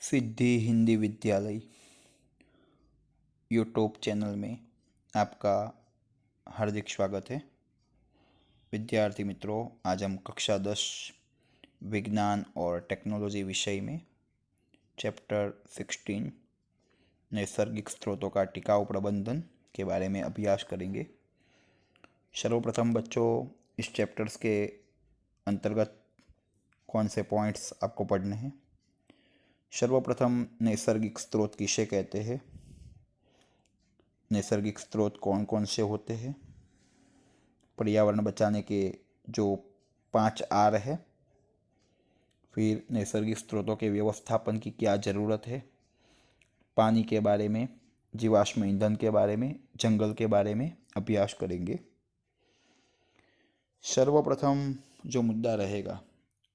सिद्धि हिंदी विद्यालय YouTube channel में आपका हार्दिक स्वागत है। विद्यार्थी मित्रों, आज हम कक्षा 10 विज्ञान और टेक्नोलॉजी विषय में चैप्टर 16 नैसर्गिक स्रोतों का टिकाऊ प्रबंधन के बारे में अभ्यास करेंगे। सर्वप्रथम बच्चों, इस चैप्टर्स के अंतर्गत कौन से पॉइंट्स आपको पढ़ने हैं। सर्वप्रथम, नैसर्गिक स्रोत किसे कहते हैं, नैसर्गिक स्रोत कौन कौन से होते हैं, पर्यावरण बचाने के जो 5 आर है, फिर नैसर्गिक स्रोतों के व्यवस्थापन की क्या ज़रूरत है, पानी के बारे में, जीवाश्म ईंधन के बारे में, जंगल के बारे में अभ्यास करेंगे। सर्वप्रथम जो मुद्दा रहेगा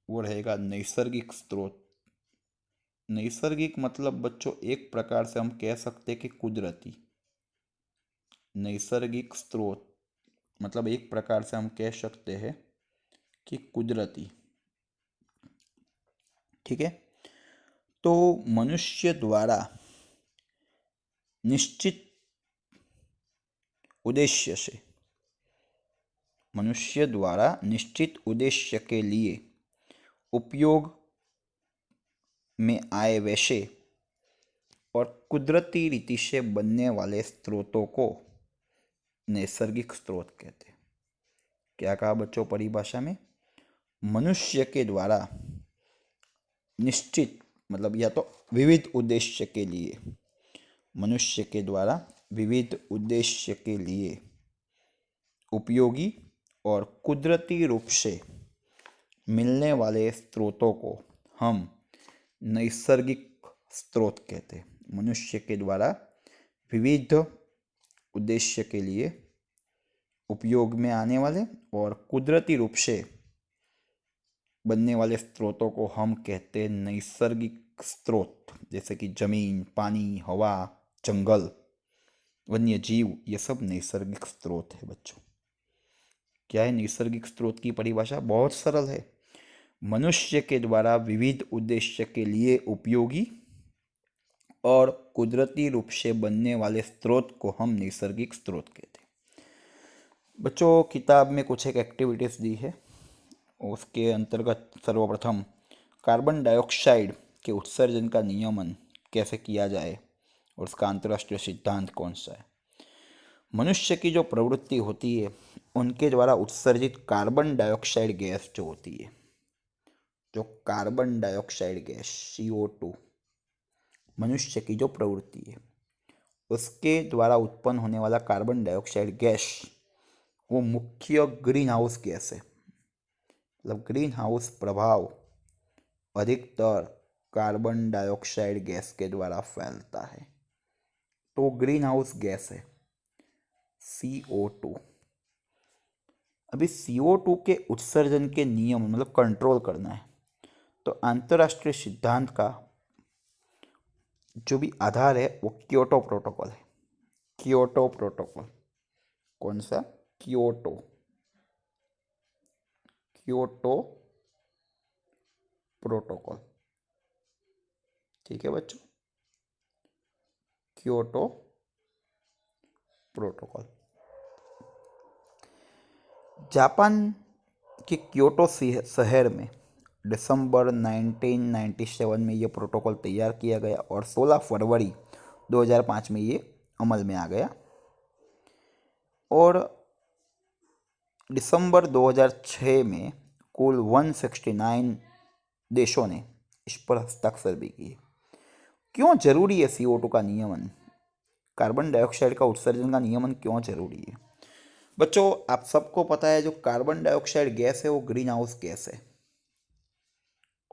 वो रहेगा नैसर्गिक स्रोत। नैसर्गिक मतलब बच्चों एक प्रकार से हम कह सकते हैं कि कुदरती। नैसर्गिक स्रोत मतलब एक प्रकार से हम कह सकते हैं कि कुदरती। ठीक है, तो मनुष्य द्वारा निश्चित उद्देश्य से, मनुष्य द्वारा निश्चित उद्देश्य के लिए उपयोग में आए वैसे और कुदरती रीति से बनने वाले स्रोतों को नैसर्गिक स्रोत कहते हैं। क्या कहा बच्चों परिभाषा में? मनुष्य के द्वारा निश्चित मतलब या तो विविध उद्देश्य के लिए, मनुष्य के द्वारा विविध उद्देश्य के लिए उपयोगी और कुदरती रूप से मिलने वाले स्रोतों को हम नैसर्गिक स्रोत कहते हैं। मनुष्य के द्वारा विविध उद्देश्य के लिए उपयोग में आने वाले और कुदरती रूप से बनने वाले स्रोतों को हम कहते हैं नैसर्गिक स्रोत। जैसे कि जमीन, पानी, हवा, जंगल, वन्य जीव, ये सब नैसर्गिक स्रोत है बच्चों। क्या है नैसर्गिक स्रोत की परिभाषा? बहुत सरल है। मनुष्य के द्वारा विविध उद्देश्य के लिए उपयोगी और कुदरती रूप से बनने वाले स्रोत को हम नैसर्गिक स्रोत कहते हैं। बच्चों, किताब में कुछ एक एक्टिविटीज़ दी है, उसके अंतर्गत सर्वप्रथम कार्बन डाइऑक्साइड के उत्सर्जन का नियमन कैसे किया जाए और उसका अंतर्राष्ट्रीय सिद्धांत कौन सा है। मनुष्य की जो प्रवृत्ति होती है उनके द्वारा उत्सर्जित कार्बन डाइऑक्साइड गैस जो होती है, जो कार्बन डाइऑक्साइड गैस CO2, मनुष्य की जो प्रवृत्ति है उसके द्वारा उत्पन्न होने वाला कार्बन डाइऑक्साइड गैस वो मुख्य ग्रीन हाउस गैस है। मतलब ग्रीन हाउस प्रभाव अधिकतर कार्बन डाइऑक्साइड गैस के द्वारा फैलता है, तो ग्रीन हाउस गैस है CO2। अभी CO2 के उत्सर्जन के नियम मतलब कंट्रोल करना है, तो अंतर्राष्ट्रीय सिद्धांत का जो भी आधार है वो क्योटो प्रोटोकॉल है। क्योटो प्रोटोकॉल कौन सा? Kyoto, Kyoto protocol. ठीक है बच्चों, क्योटो प्रोटोकॉल। जापान के क्योटो शहर में दिसंबर 1997 में ये प्रोटोकॉल तैयार किया गया और 16 फरवरी 2005 में ये अमल में आ गया और दिसंबर 2006 में कुल 169 देशों ने इस पर हस्ताक्षर भी किए। क्यों जरूरी है CO2 का नियमन, कार्बन डाइऑक्साइड का उत्सर्जन का नियमन क्यों जरूरी है? बच्चों, आप सबको पता है जो कार्बन डाइऑक्साइड गैस है वो ग्रीन हाउस गैस है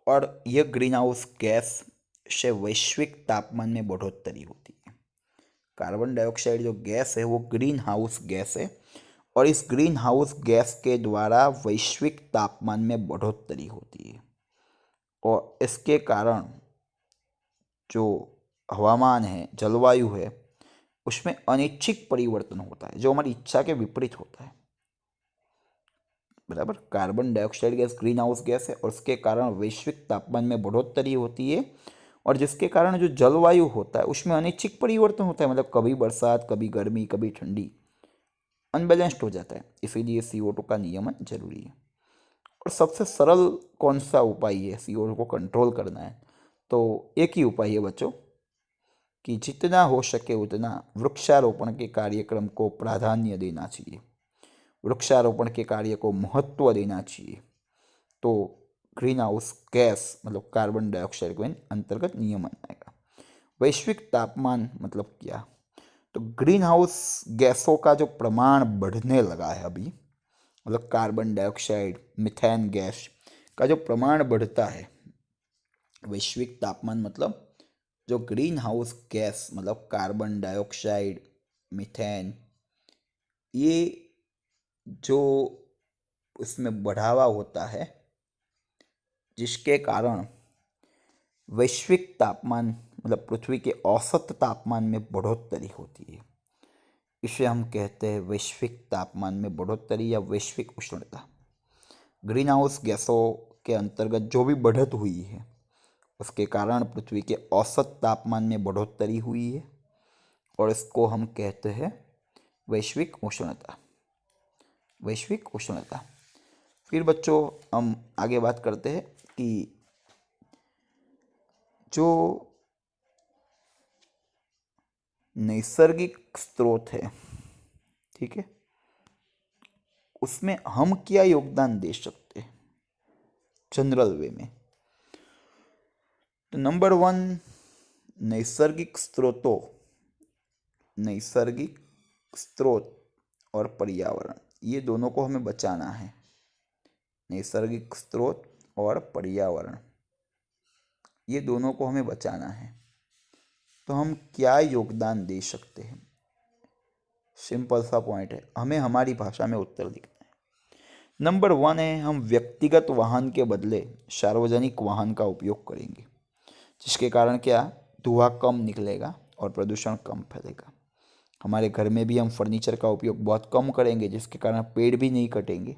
और यह ग्रीन हाउस गैस से वैश्विक तापमान में बढ़ोतरी होती है। कार्बन डाइऑक्साइड जो गैस है वो ग्रीन हाउस गैस है और इस ग्रीन हाउस गैस के द्वारा वैश्विक तापमान में बढ़ोतरी होती है और इसके कारण जो हवामान है, जलवायु है, उसमें अनिच्छिक परिवर्तन होता है जो हमारी इच्छा के विपरीत होता है। बराबर, carbon dioxide gas green house gas है और उसके कारण वैश्विक तापमान में बढ़ोतरी होती है और जिसके कारण जो जलवायु होता है उसमें अनिच्छिक परिवर्तन होता है, मतलब कभी बरसात, कभी गर्मी, कभी ठंडी, अनबैलेंस्ड हो जाता है। इसीलिए CO2 का नियमन जरूरी है। और सबसे सरल कौन सा उपाय है CO2 को कंट्रोल करना है? तो एक ही उपाय है बच्चों कि जितना हो सके उतना वृक्षारोपण के कार्यक्रम को प्राधान्य देना चाहिए, वृक्षारोपण के कार्य को महत्व देना चाहिए। तो ग्रीन हाउस गैस मतलब कार्बन डाइऑक्साइड के अंतर्गत नियमन आएगा। वैश्विक तापमान मतलब क्या? तो ग्रीन हाउस गैसों का जो प्रमाण बढ़ने लगा है अभी, मतलब कार्बन डाइऑक्साइड, मिथेन गैस का जो प्रमाण बढ़ता है, वैश्विक तापमान मतलब जो ग्रीन हाउस गैस मतलब कार्बन डाइऑक्साइड, मिथेन, ये जो इसमें बढ़ावा होता है जिसके कारण वैश्विक तापमान मतलब पृथ्वी के औसत तापमान में बढ़ोतरी होती है, इसे हम कहते हैं वैश्विक तापमान में बढ़ोतरी या वैश्विक उष्णता। ग्रीन हाउस गैसों के अंतर्गत जो भी बढ़त हुई है उसके कारण पृथ्वी के औसत तापमान में बढ़ोतरी हुई है और इसको हम कहते हैं वैश्विक उष्णता, वैश्विक उष्णता। फिर बच्चों हम आगे बात करते हैं कि जो नैसर्गिक स्रोत है, ठीक है, उसमें हम क्या योगदान दे सकते हैं जनरल वे में? तो नंबर 1, नैसर्गिक स्रोतों, नैसर्गिक स्रोत और पर्यावरण, ये दोनों को हमें बचाना है। नैसर्गिक स्रोत और पर्यावरण, ये दोनों को हमें बचाना है। तो हम क्या योगदान दे सकते हैं? सिंपल सा पॉइंट है, हमें हमारी भाषा में उत्तर लिखना है। नंबर 1 है, हम व्यक्तिगत वाहन के बदले सार्वजनिक वाहन का उपयोग करेंगे, जिसके कारण क्या, धुआं कम निकलेगा और प्रदूषण कम फैलेगा। हमारे घर में भी हम फर्नीचर का उपयोग बहुत कम करेंगे, जिसके कारण पेड़ भी नहीं कटेंगे।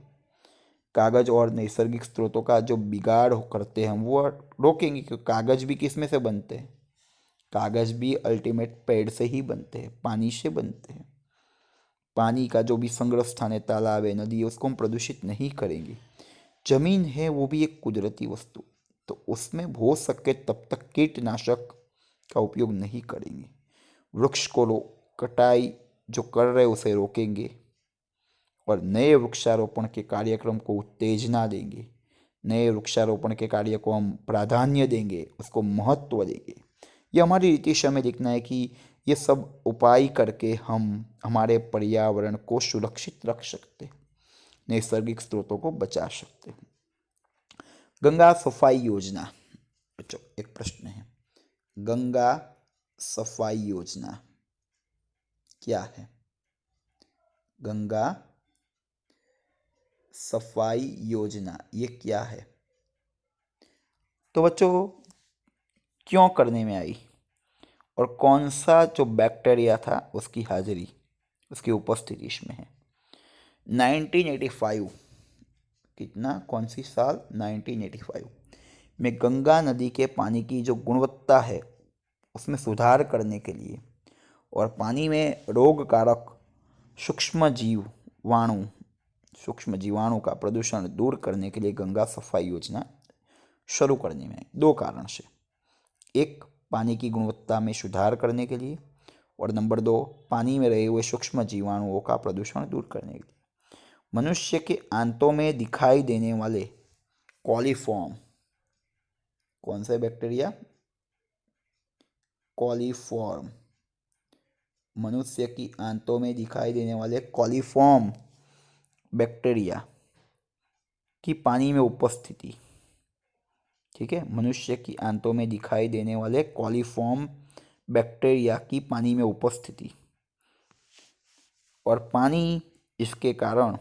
कागज़ और नैसर्गिक स्रोतों का जो बिगाड़ करते हैं हम वो रोकेंगे, क्योंकि कागज़ भी किस में से बनते हैं? कागज़ भी अल्टीमेट पेड़ से ही बनते हैं, पानी से बनते हैं। पानी का जो भी संग्रह स्थान है, तालाब है, नदी है, उसको हम प्रदूषित नहीं करेंगे। जमीन है वो भी एक कुदरती वस्तु, तो उसमें हो सके तब तक कीटनाशक का उपयोग नहीं करेंगे। वृक्ष को कटाई जो कर रहे उसे रोकेंगे और नए वृक्षारोपण के कार्यक्रम को उत्तेजना देंगे। नए वृक्षारोपण के कार्य को हम प्राधान्य देंगे, उसको महत्व देंगे। ये हमारी नीति में लिखना है कि ये सब उपाय करके हम हमारे पर्यावरण को सुरक्षित रख सकते हैं, नैसर्गिक स्रोतों को बचा सकते हैं। गंगा सफाई योजना, बच्चों एक प्रश्न है, गंगा सफाई योजना क्या है? गंगा सफाई योजना ये क्या है? तो बच्चों क्यों करने में आई और कौन सा जो बैक्टीरिया था उसकी हाजिरी, उसकी उपस्थिति इसमें है? 1985, कितना, कौन सी साल? 1985 में गंगा नदी के पानी की जो गुणवत्ता है उसमें सुधार करने के लिए और पानी में रोग कारक सूक्ष्म जीवाणु का प्रदूषण दूर करने के लिए गंगा सफाई योजना शुरू करने में 2 कारण से। एक, पानी की गुणवत्ता में सुधार करने के लिए और नंबर 2, पानी में रहे हुए सूक्ष्म जीवाणुओं का प्रदूषण दूर करने के लिए। मनुष्य के आंतों में दिखाई देने वाले कॉलीफॉर्म, कौन सा बैक्टीरिया? कॉलीफॉर्म, मनुष्य की आंतों में दिखाई देने वाले कॉलीफॉर्म बैक्टीरिया की पानी में उपस्थिति, ठीक है, मनुष्य की आंतों में दिखाई देने वाले कॉलीफॉर्म बैक्टीरिया की पानी में उपस्थिति और पानी इसके कारण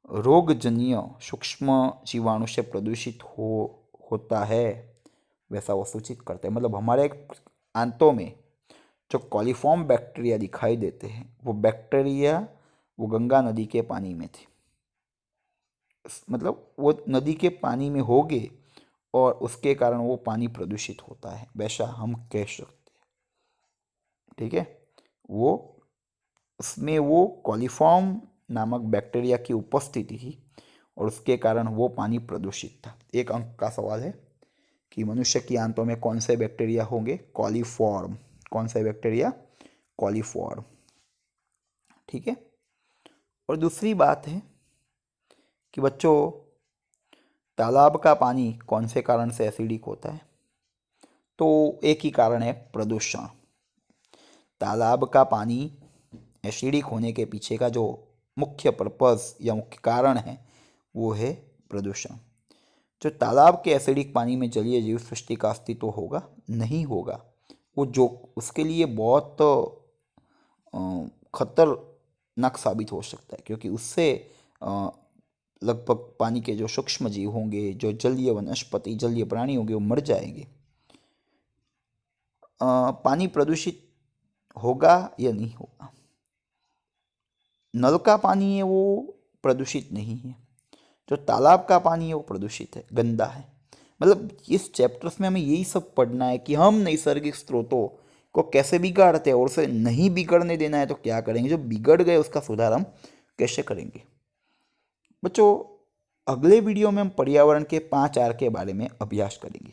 रोगजन्य सूक्ष्म जीवाणु से प्रदूषित होता है वैसा वो सूचित करते हैं। मतलब हमारे आंतों में जो कॉलीफॉर्म बैक्टीरिया दिखाई देते हैं वो बैक्टीरिया वो गंगा नदी के पानी में थे, मतलब वो नदी के पानी में होंगे और उसके कारण वो पानी प्रदूषित होता है, वैसा हम कह सकते हैं। ठीक है, वो उसमें वो कॉलीफॉर्म नामक बैक्टीरिया की उपस्थिति थी और उसके कारण वो पानी प्रदूषित था। 1 अंक का सवाल है कि मनुष्य की आंतों में कौन से बैक्टीरिया होंगे? कॉलीफॉर्म। कौन से बैक्टीरिया? कॉलीफॉर्म। ठीक है, और दूसरी बात है कि बच्चों, तालाब का पानी कौन से कारण से एसिडिक होता है? तो एक ही कारण है, प्रदूषण। तालाब का पानी एसिडिक होने के पीछे का जो मुख्य पर्पस या मुख्य कारण है वो है प्रदूषण। जो तालाब के एसिडिक पानी में जलीय जीव सृष्टि का अस्तित्व होगा? नहीं होगा। वो जो उसके लिए बहुत खतरनाक साबित हो सकता है, क्योंकि उससे अ, लगभग पानी के जो सूक्ष्म जीव होंगे, जो जलीय वनस्पति, जलीय प्राणी होंगे, वो मर जाएंगे। पानी प्रदूषित होगा या नहीं होगा? नल का पानी है वो प्रदूषित नहीं है, जो तालाब का पानी है वो प्रदूषित है, गंदा है। मतलब इस चैप्टर्स में हमें यही सब पढ़ना है कि हम नैसर्गिक स्रोतों को कैसे बिगाड़ते हैं और उसे नहीं बिगड़ने देना है तो क्या करेंगे, जो बिगड़ गए उसका सुधार हम कैसे करेंगे। बच्चों, अगले वीडियो में हम पर्यावरण के 5 आर के बारे में अभ्यास करेंगे,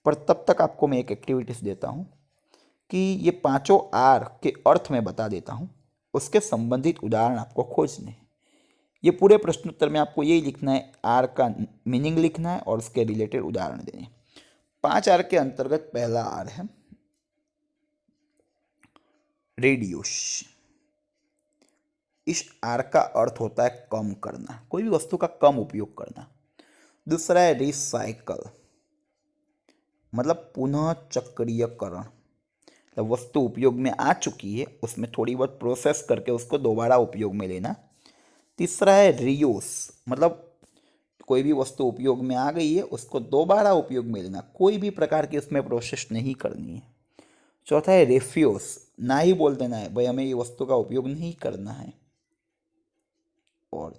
पर तब तक आपको मैं एक एक्टिविटीज देता हूँ कि ये 5 आर के अर्थ में बता देता हूँ, उसके संबंधित उदाहरण आपको खोजने हैं। ये पूरे प्रश्नोत्तर में आपको यही लिखना है, आर का मीनिंग लिखना है और उसके रिलेटेड उदाहरण देने हैं। 5 आर के अंतर्गत पहला आर है रेडियूस। इस आर का अर्थ होता है कम करना, कोई भी वस्तु का कम उपयोग करना। दूसरा है रिसाइकल, मतलब पुनः चक्रीयकरण, मतलब वस्तु उपयोग में आ चुकी है उसमें थोड़ी बहुत प्रोसेस करके उसको दोबारा उपयोग में लेना। तीसरा है रीयूज, मतलब कोई भी वस्तु उपयोग में आ गई है उसको दोबारा उपयोग में लेना, कोई भी प्रकार की उसमें प्रोसेस नहीं करनी है। चौथा है रेफ्यूज, ना ही बोल देना है भाई हमें ये वस्तु का उपयोग नहीं करना है। और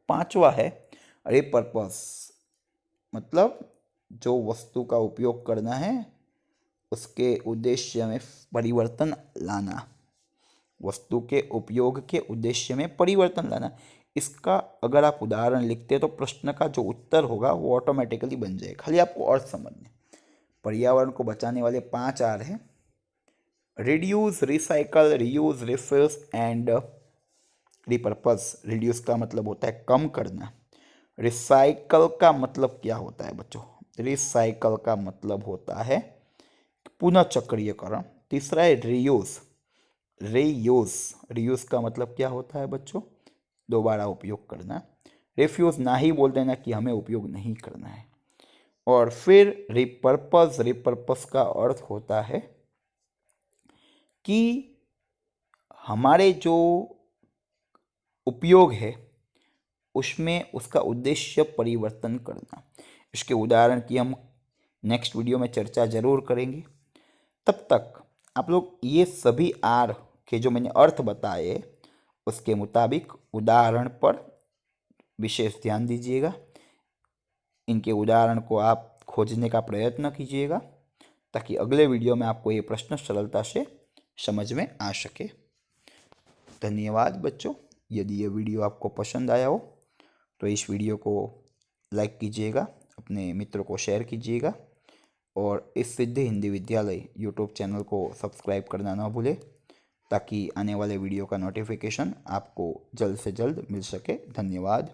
पांचवा है रिपर्पस, मतलब जो वस्तु का उपयोग करना है उसके उद्देश्य में परिवर्तन लाना, वस्तु के उपयोग के उद्देश्य में परिवर्तन लाना। इसका अगर आप उदाहरण लिखते हैं तो प्रश्न का जो उत्तर होगा वो ऑटोमेटिकली बन जाए, खाली आपको अर्थ समझने। पर्यावरण को बचाने वाले 5 आर है reduce, recycle, reuse, refuse and repurpose. Reduce का मतलब होता है कम करना। रिसाइकल का मतलब क्या होता है बच्चों? रिसाइकल का मतलब होता है पुनः चक्रीयकरण। तीसरा है रीयूज, रीयूज, रीयूज का मतलब क्या होता है बच्चों? दोबारा उपयोग करना। रिफ्यूज, ना ही बोल देना कि हमें उपयोग नहीं करना है। और फिर रिपर्पस, रिपर्पस का अर्थ होता है कि हमारे जो उपयोग है उसमें उसका उद्देश्य परिवर्तन करना। इसके उदाहरण की हम नेक्स्ट वीडियो में चर्चा जरूर करेंगे। तब तक आप लोग ये सभी आर के जो मैंने अर्थ बताए उसके मुताबिक उदाहरण पर विशेष ध्यान दीजिएगा। इनके उदाहरण को आप खोजने का प्रयत्न कीजिएगा ताकि अगले वीडियो में आपको ये प्रश्न सरलता से समझ में आ सके। धन्यवाद बच्चों। यदि ये वीडियो आपको पसंद आया हो तो इस वीडियो को लाइक कीजिएगा, अपने मित्रों को शेयर कीजिएगा और इस सिद्धि हिंदी विद्यालय यूट्यूब चैनल को सब्सक्राइब करना ना भूलें ताकि आने वाले वीडियो का नोटिफिकेशन आपको जल्द से जल्द मिल सके। धन्यवाद।